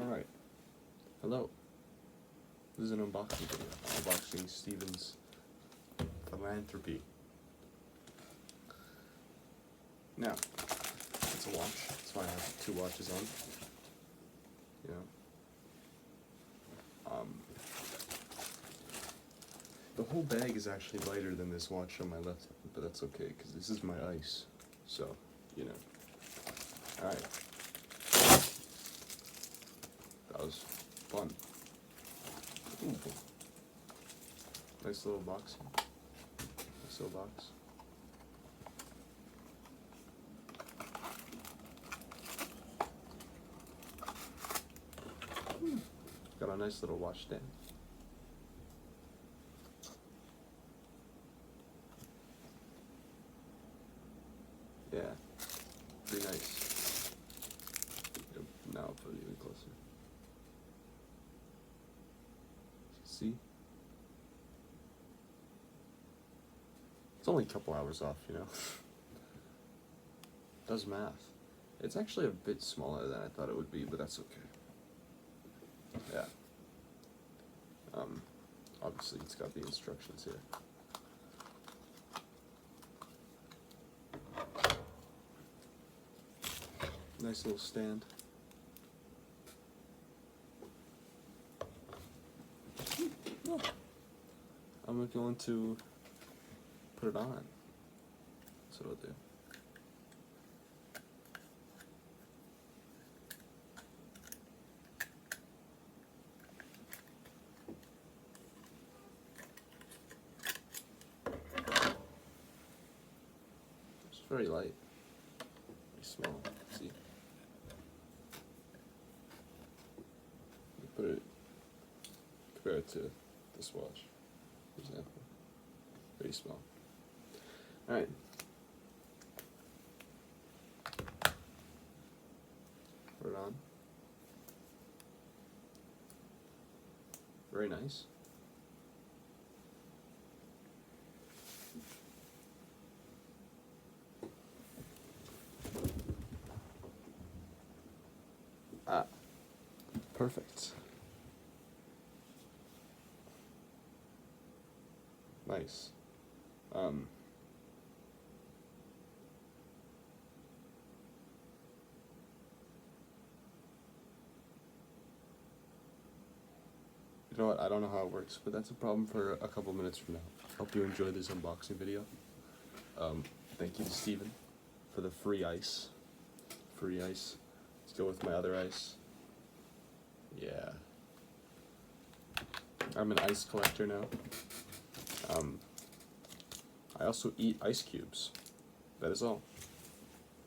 Alright, hello. This is an unboxing video. I'm unboxing Steven's philanthropy. Now, it's a watch. That's why I have two watches on. You know. The whole bag is actually lighter than this watch on my left hand, but that's okay, because this is my ice. So, you know. Alright. That was fun. Ooh. Nice little box. Nice little box. Got a nice little watch stand. Yeah, pretty nice. Yep, now I'll put it even closer. See? It's only a couple hours off, you know? Does math. It's actually a bit smaller than I thought it would be, but that's okay. Yeah. Obviously it's got the instructions here. Nice little stand. Oh. I'm going to put it on. That's what I'll do. It's very light, very small. See? Put it, compare it to this watch, for example. Very small. Alright. Put it on. Very nice. Ah, perfect. Nice. You know what, I don't know how it works, but that's a problem for a couple minutes from now. Hope you enjoyed this unboxing video. Thank you to Steven for the free ice. Free ice. Let's go with my other ice. Yeah. I'm an ice collector now. I also eat ice cubes. That is all.